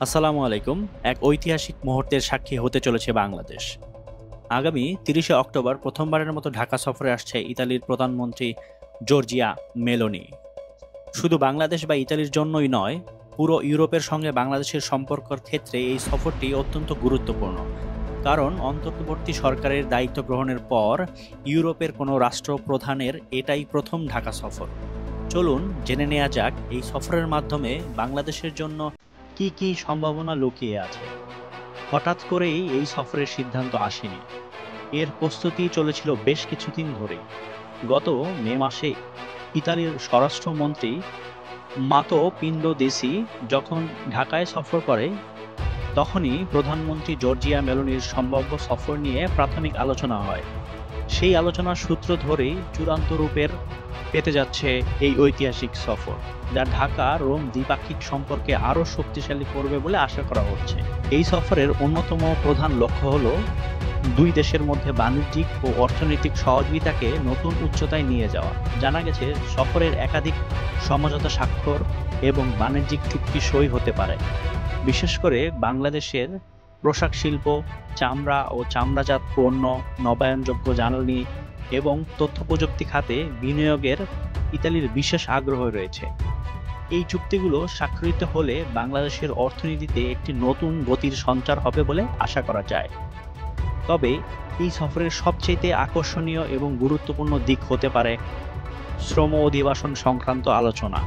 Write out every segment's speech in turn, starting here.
আসসালামু আলাইকুম। এক ঐতিহাসিক মুহূর্তের সাক্ষী হতে চলেছে বাংলাদেশ। আগামী ৩০শে অক্টোবর প্রথমবারের মতো ঢাকা সফরে আসছে ইতালির প্রধানমন্ত্রী জর্জিয়া মেলোনি। শুধু বাংলাদেশ বা ইতালির জন্যই নয়, পুরো ইউরোপের সঙ্গে বাংলাদেশের সম্পর্কের ক্ষেত্রে এই সফরটি অত্যন্ত গুরুত্বপূর্ণ। কারণ অন্তর্বর্তী সরকারের দায়িত্ব গ্রহণের পর ইউরোপের কোনো রাষ্ট্রপ্রধানের এটাই প্রথম ঢাকা সফর। চলুন জেনে নেওয়া যাক এই সফরের মাধ্যমে বাংলাদেশের জন্য কি কি সম্ভাবনা লুকিয়ে আছে। হঠাৎ করেই এই সফরের সিদ্ধান্ত আসেনি, এর প্রস্তুতি চলেছিল বেশ কিছুদিন ধরেই। গত মে মাসে ইতালির স্বরাষ্ট্রমন্ত্রী মাতো পিন্ডো দেসি যখন ঢাকায় সফর করে, তখনই প্রধানমন্ত্রী জর্জিয়া মেলোনির সম্ভাব্য সফর নিয়ে প্রাথমিক আলোচনা হয়। সেই আলোচনার সূত্র ধরেই চূড়ান্ত রূপের পেতে যাচ্ছে এই ঐতিহাসিক সফর, যা ঢাকা রোম দ্বিপাক্ষিক সম্পর্কে আরও শক্তিশালী করবে বলে আশা করা হচ্ছে। এই সফরের অন্যতম প্রধান লক্ষ্য হল দুই দেশের মধ্যে বাণিজ্যিক ও অর্থনৈতিক সহযোগিতাকে নতুন উচ্চতায় নিয়ে যাওয়া। জানা গেছে সফরের একাধিক সমঝোতা স্বাক্ষর এবং বাণিজ্যিক চুক্তি সই হতে পারে। বিশেষ করে বাংলাদেশের পোশাক শিল্প, চামড়া ও চামড়াজাত পণ্য, নবায়নযোগ্য জ্বালানি এবং তথ্য প্রযুক্তি খাতে বিনিয়োগের ইতালির বিশেষ আগ্রহ রয়েছে। এই চুক্তিগুলো স্বাক্ষরিত হলে বাংলাদেশের অর্থনীতিতে একটি নতুন গতির সঞ্চার হবে বলে আশা করা যায়। তবে এই সফরের সবচেয়ে আকর্ষণীয় এবং গুরুত্বপূর্ণ দিক হতে পারে শ্রম অধিবাসন সংক্রান্ত আলোচনা।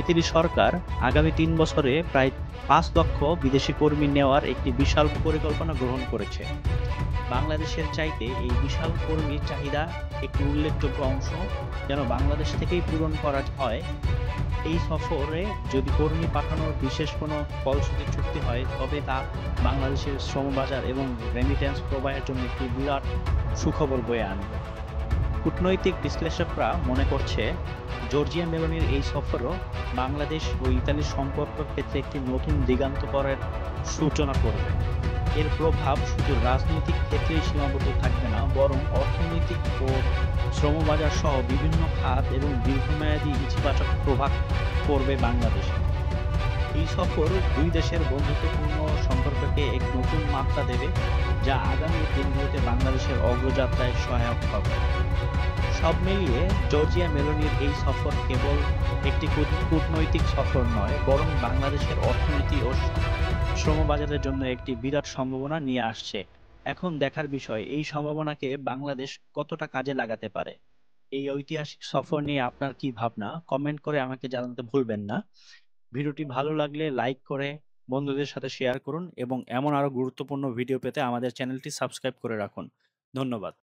ইতালি সরকার আগামী ৩ বছরে প্রায় ৫ লক্ষ বিদেশি কর্মী নেওয়ার একটি বিশাল পরিকল্পনা গ্রহণ করেছে। বাংলাদেশের চাইতে এই বিশাল কর্মীর চাহিদা একটি উল্লেখযোগ্য অংশ যেন বাংলাদেশ থেকেই পূরণ করা হয়। এই সফরে যদি কর্মী পাঠানোর বিশেষ কোনো ফলশ্রুতি চুক্তি হয়, তবে তা বাংলাদেশের শ্রমবাজার এবং রেমিটেন্স প্রবাহের জন্য একটি বিরাট সুখবর বয়ে আনবে। কূটনৈতিক বিশ্লেষকরা মনে করছে জর্জিয়া মেলোনির এই সফরও বাংলাদেশ ও ইতালির সম্পর্কের ক্ষেত্রে একটি নতুন দিগান্তকারের সূচনা করবে। এর প্রভাব শুধু রাজনৈতিক ক্ষেত্রেই সীমাবদ্ধ থাকবে না, বরং অর্থনৈতিক ও শ্রমবাজার সহ বিভিন্ন খাত এবং দীর্ঘমেয়াদী ইতিবাচক প্রভাব পড়বে বাংলাদেশে। এই সফর দুই দেশের বন্ধুত্বপূর্ণ সম্পর্ককে এক নতুন মাত্রা দেবে, যা আগামী দিনগুলোতে বাংলাদেশের অগ্রযাত্রায় সহায়ক হবে। সব মিলিয়ে জর্জিয়া মেলোনির এই সফর কেবল একটি কূটনৈতিক সফর নয়, বরং বাংলাদেশের অর্থনীতি ও শ্রমবাজারের জন্য একটি বিরাট সম্ভাবনা নিয়ে আসছে। এখন দেখার বিষয় এই সম্ভাবনাকে বাংলাদেশ কতটা কাজে লাগাতে পারে। এই ঐতিহাসিক সফর নিয়ে আপনার কি ভাবনা, কমেন্ট করে আমাকে জানাতে ভুলবেন না। ভিডিওটি ভালো লাগলে লাইক করে বন্ধুদের সাথে শেয়ার করুন এবং এমন আরো গুরুত্বপূর্ণ ভিডিও পেতে আমাদের চ্যানেলটি সাবস্ক্রাইব করে রাখুন। ধন্যবাদ।